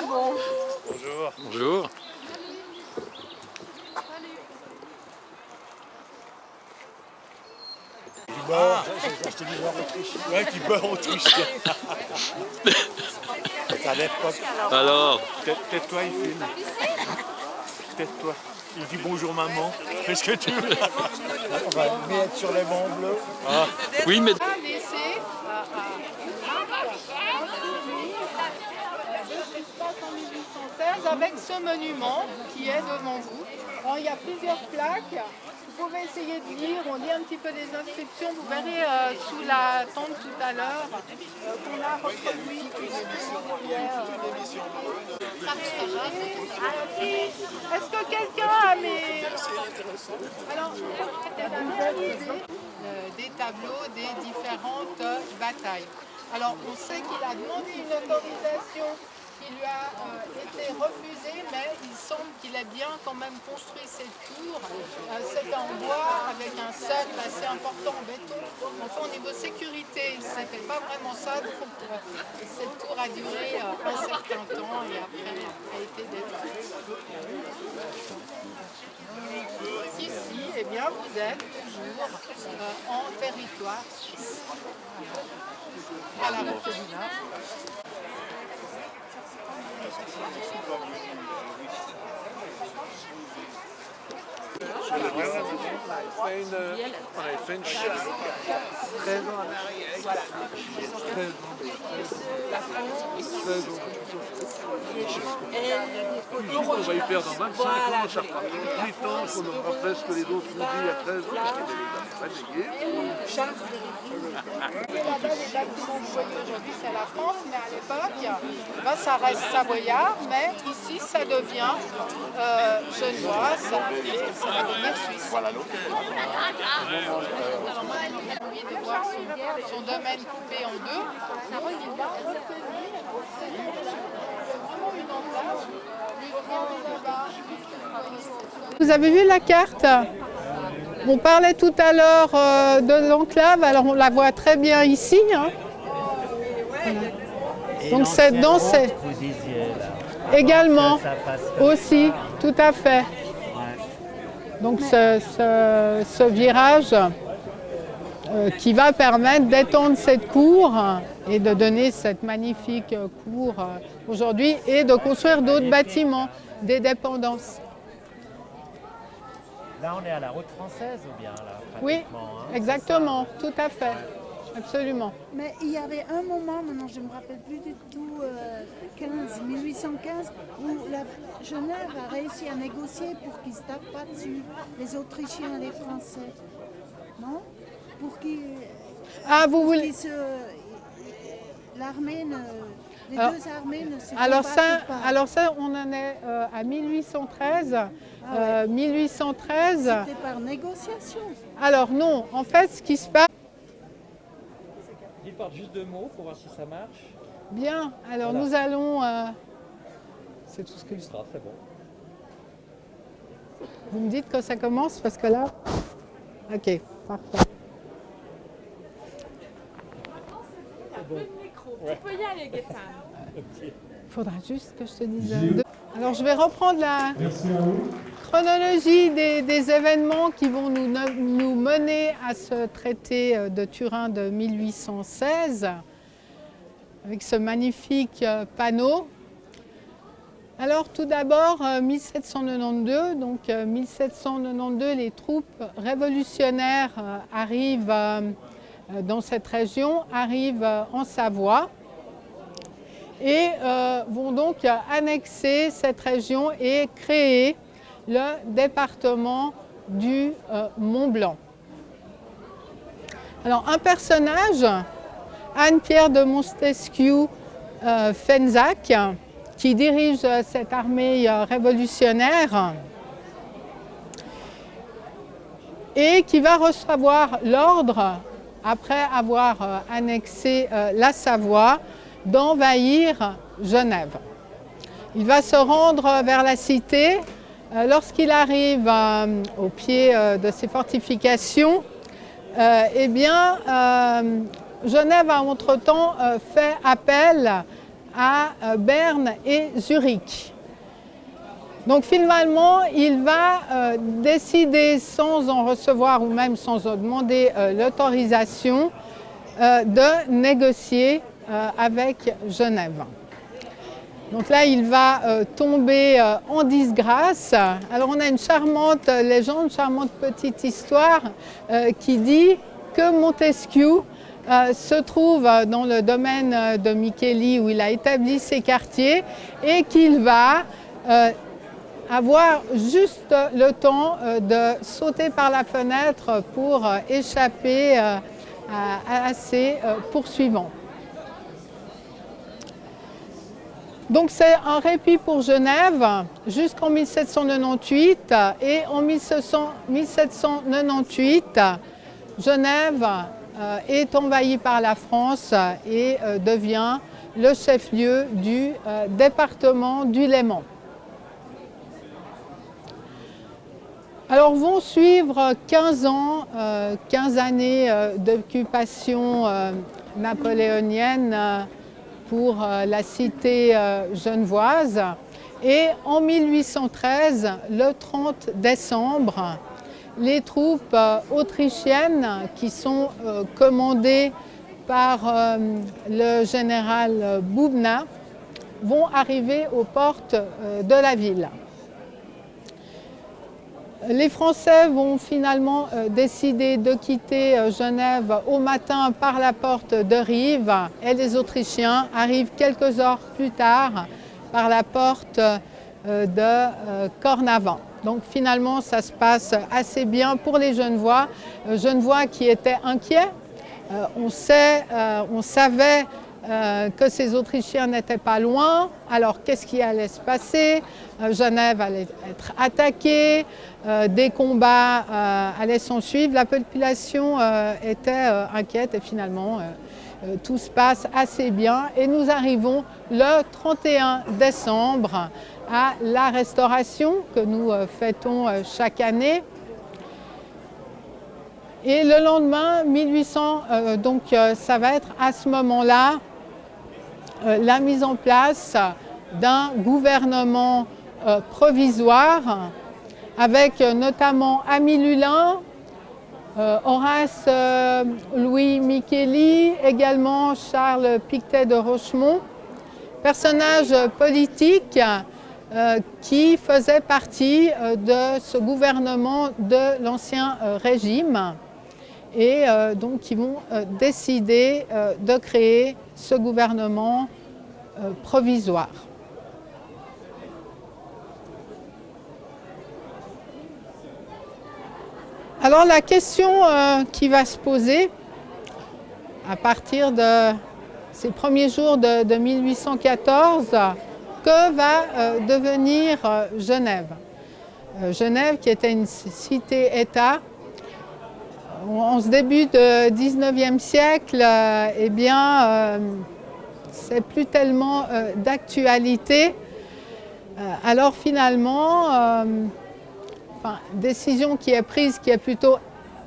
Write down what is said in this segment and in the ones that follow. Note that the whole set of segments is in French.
très bon. Bonjour. Bonjour. Du beurre. J'ai acheté du beurre autrichien. Ouais, du beurre autrichien. C'est à l'époque. Alors, Tête-toi, il filme. Tête-toi. Il dit bonjour maman. Qu'est-ce que tu veux? On va mettre sur les bancs bleus. Ah. oui, mais... Avec ce monument qui est devant vous. Alors, il y a plusieurs plaques. Vous pouvez essayer de lire, on lit un petit peu les inscriptions. Vous verrez sous la tente tout à l'heure qu'on a reproduit. Est-ce que quelqu'un a mes... Alors, des tableaux des différentes batailles. Alors, on sait qu'il a demandé une autorisation qui lui a été refusée, mais il semble qu'il ait bien quand même construit cette tour. C'est en bois avec un socle assez important en béton. Enfin, au niveau sécurité, c'était pas vraiment ça. Donc, cette tour a duré un certain temps et après a été détruite. Ici, eh bien, vous êtes toujours en territoire suisse. À la Route du Nord. On avait fait une chasse 13 ans en arrière. 13 ans. On va y perdre en 25 ans, ça fera 38 ans qu'on nous rappelle ce que les autres nous dit à 13 ans, parce qu'il y avait des Les bâtiments que vous voyez aujourd'hui, c'est la France, mais à l'époque, ça reste savoyard, mais ici, ça devient genevois, ça va devenir suisse. Voilà l'autre. De voir son domaine coupé en deux. Vous avez vu la carte? On parlait tout à l'heure de l'enclave, alors on la voit très bien ici. Hein. Donc c'est dans ces... Également, aussi, tout à fait. Donc ce virage qui va permettre d'étendre cette cour et de donner cette magnifique cour aujourd'hui et de construire d'autres bâtiments, des dépendances. Là, on est à la route française ou bien là, Oui, hein, exactement, tout à fait, absolument. Mais il y avait un moment, maintenant je ne me rappelle plus du tout, 1815, où la Genève a réussi à négocier pour qu'ils ne se tapent pas dessus, les Autrichiens et les Français. Non? Pour qu'ils... Ah, vous voulez... L'armée ne... Les alors, deux armées ne se alors ça, on en est à 1813. 1813. C'était par négociation. Alors non, en fait, ce qui se passe... Il parle juste deux mots pour voir si ça marche. Bien, alors voilà. Nous allons... C'est tout ce que je dis. C'est bon. Vous me dites quand ça commence, parce que là... Ok, parfait. Tu peux y aller, Gaëtan. Il faudra juste que je te dise... Alors, je vais reprendre la chronologie des événements qui vont nous mener à ce traité de Turin de 1816, avec ce magnifique panneau. Alors, tout d'abord, 1792. Donc, 1792, les troupes révolutionnaires arrivent dans cette région, arrivent en Savoie et vont donc annexer cette région et créer le département du Mont-Blanc. Alors un personnage, Anne-Pierre de Montesquieu Fensac, qui dirige cette armée révolutionnaire et qui va recevoir l'ordre, après avoir annexé la Savoie, d'envahir Genève. Il va se rendre vers la cité. Lorsqu'il arrive au pied de ces fortifications, eh bien, Genève a entre-temps fait appel à Berne et Zurich. Donc finalement, il va décider, sans en recevoir ou même sans en demander l'autorisation, de négocier avec Genève. Donc là, il va tomber en disgrâce. Alors on a une charmante légende, une charmante petite histoire qui dit que Montesquieu se trouve dans le domaine de Micheli où il a établi ses quartiers et qu'il va avoir juste le temps de sauter par la fenêtre pour échapper à ses poursuivants. Donc c'est un répit pour Genève jusqu'en 1798 et en 1798, Genève est envahie par la France et devient le chef-lieu du département du Léman. Alors vont suivre 15 ans, 15 années d'occupation napoléonienne pour la cité genevoise. Et en 1813, le 30 décembre, les troupes autrichiennes qui sont commandées par le général Boubna vont arriver aux portes de la ville. Les Français vont finalement décider de quitter Genève au matin par la porte de Rive et les Autrichiens arrivent quelques heures plus tard par la porte de Cornavant. Donc finalement, ça se passe assez bien pour les Genevois. Genevois qui étaient inquiets. On savait que ces Autrichiens n'étaient pas loin. Alors qu'est-ce qui allait se passer? Genève allait être attaquée, des combats allaient s'en suivre. La population était inquiète et finalement tout se passe assez bien. Et nous arrivons le 31 décembre à la Restauration que nous fêtons chaque année. Et le lendemain, 1800, donc ça va être à ce moment-là la mise en place d'un gouvernement provisoire avec notamment Ami Lulin, Horace Louis Micheli, également Charles Pictet de Rochemont, personnages politiques qui faisaient partie de ce gouvernement de l'Ancien Régime et donc qui vont décider de créer ce gouvernement provisoire. Alors la question qui va se poser à partir de ces premiers jours de 1814, que va devenir Genève? Genève qui était une cité-État. En ce début du 19e siècle, eh bien, c'est plus tellement d'actualité. Alors finalement, décision qui est prise, qui est plutôt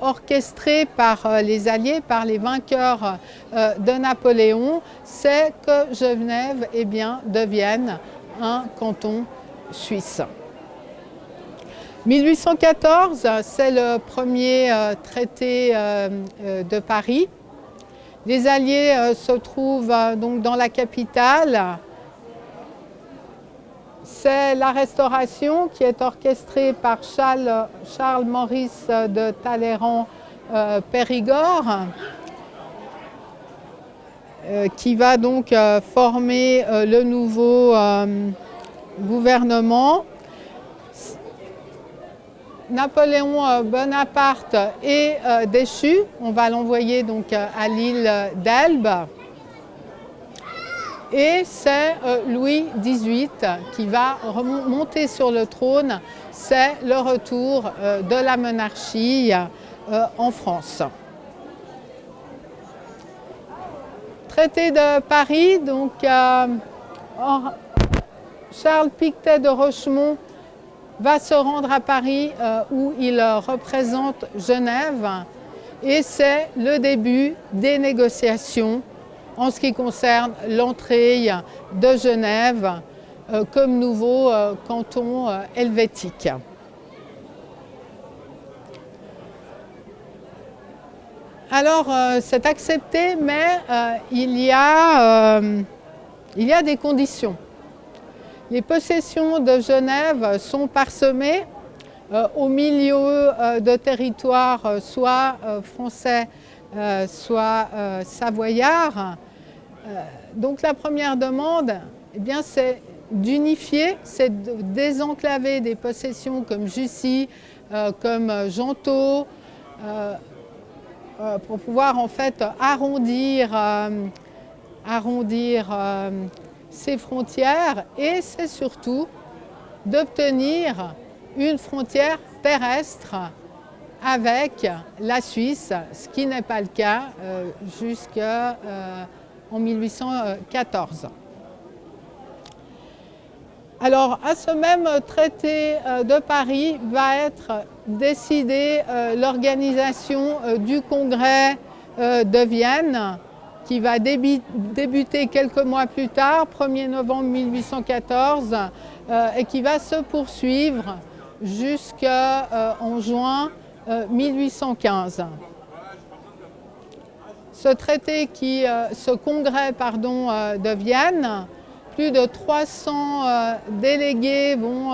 orchestrée par les Alliés, par les vainqueurs de Napoléon, c'est que Genève eh bien, devienne un canton suisse. 1814, c'est le premier traité de Paris. Les Alliés se trouvent donc dans la capitale. C'est la Restauration qui est orchestrée par Charles Maurice de Talleyrand-Périgord, qui va donc former le nouveau gouvernement. Napoléon Bonaparte est déchu, on va l'envoyer donc à l'île d'Elbe. Et c'est Louis XVIII qui va remonter sur le trône, c'est le retour de la monarchie en France. Traité de Paris, donc Charles Pictet de Rochemont va se rendre à Paris où il représente Genève et c'est le début des négociations en ce qui concerne l'entrée de Genève comme nouveau canton helvétique. Alors, c'est accepté, mais il y a des conditions. Les possessions de Genève sont parsemées au milieu de territoires soit français, soit savoyards. Donc la première demande, eh bien, c'est d'unifier, c'est de désenclaver des possessions comme Jussy, comme Gentot, pour pouvoir en fait arrondir ces frontières, et c'est surtout d'obtenir une frontière terrestre avec la Suisse, ce qui n'est pas le cas jusqu'en 1814. Alors, à ce même traité de Paris va être décidée l'organisation du congrès de Vienne, qui va débuter quelques mois plus tard, 1er novembre 1814, et qui va se poursuivre jusqu'en juin 1815. Ce congrès de Vienne, plus de 300 délégués vont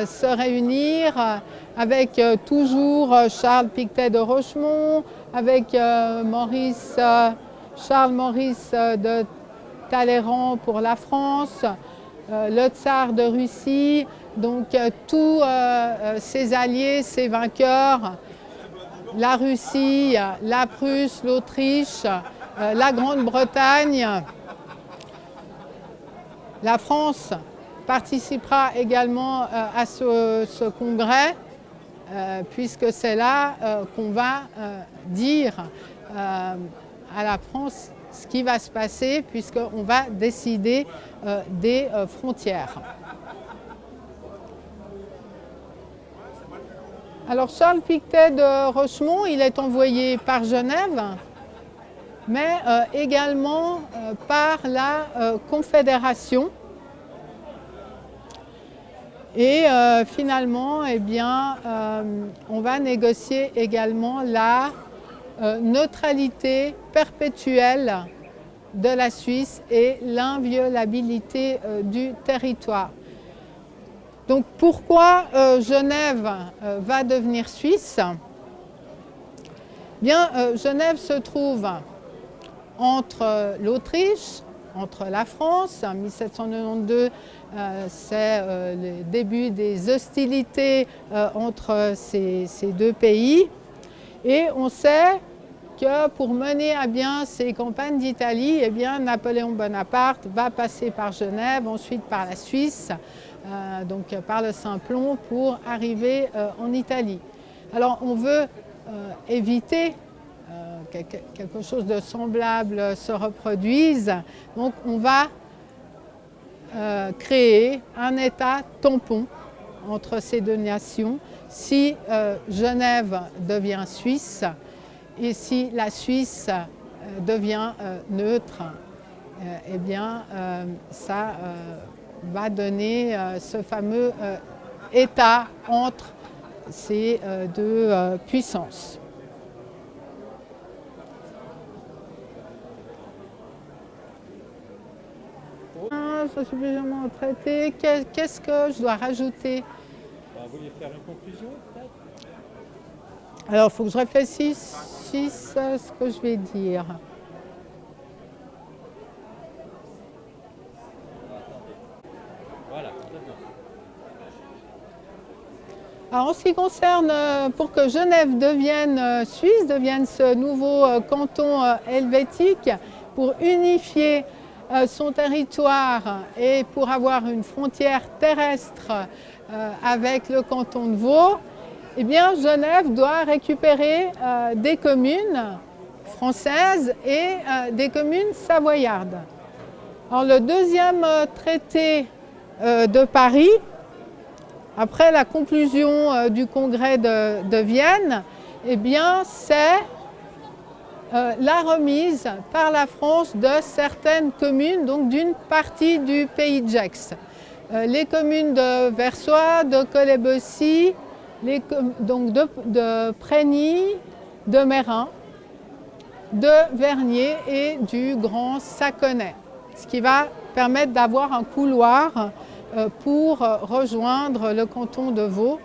se réunir avec toujours Charles Pictet de Rochemont, avec Charles-Maurice de Talleyrand pour la France, le tsar de Russie, donc tous ses alliés, ses vainqueurs, la Russie, la Prusse, l'Autriche, la Grande-Bretagne. La France participera également à ce congrès, puisque c'est là qu'on va dire à la France ce qui va se passer, puisqu'on va décider des frontières. Alors Charles Pictet de Rochemont, il est envoyé par Genève, mais également par la Confédération. Et finalement, eh bien, on va négocier également la neutralité perpétuelle de la Suisse et l'inviolabilité du territoire. Donc pourquoi Genève va devenir suisse? Bien, Genève se trouve entre l'Autriche, entre la France. En 1792, c'est le début des hostilités entre ces deux pays. Et on sait que pour mener à bien ces campagnes d'Italie, eh bien, Napoléon Bonaparte va passer par Genève, ensuite par la Suisse, donc par le Simplon, pour arriver en Italie. Alors on veut éviter quelque chose de semblable se reproduise, donc on va créer un État tampon entre ces deux nations si Genève devient suisse et si la Suisse devient neutre. Eh bien, ça va donner ce fameux État entre ces deux puissances. C'est suffisamment traité. Qu'est-ce que je dois rajouter? Vous voulez faire une conclusion peut-être? Alors, il faut que je réfléchisse à ce que je vais dire. Voilà, très bien. Alors, en ce qui concerne, pour que Genève devienne suisse, devienne ce nouveau canton helvétique, pour unifier son territoire et pour avoir une frontière terrestre avec le canton de Vaud, eh bien, Genève doit récupérer des communes françaises et des communes savoyardes. Alors, le deuxième traité de Paris, après la conclusion du congrès de Vienne, eh bien, c'est la remise par la France de certaines communes, donc d'une partie du pays de Gex. Les communes de Versoix, de Collet-Bessy, donc de Prégny, de Meyrin, de Vernier et du Grand Saconnet, ce qui va permettre d'avoir un couloir pour rejoindre le canton de Vaud.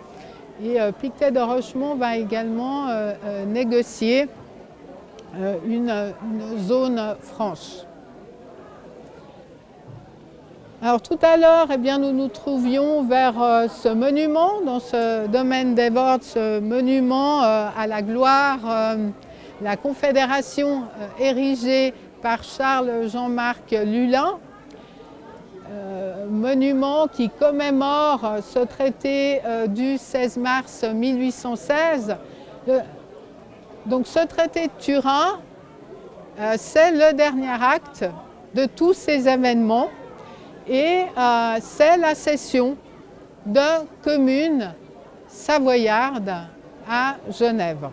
Et Pictet de Rochemont va également négocier une zone franche. Alors tout à l'heure, eh bien, nous nous trouvions vers ce monument, dans ce domaine des Vordes, ce monument à la gloire, la Confédération érigée par Charles Jean-Marc Lullin, monument qui commémore ce traité du 16 mars 1816. Donc ce traité de Turin, c'est le dernier acte de tous ces événements et c'est la cession de communes savoyardes à Genève.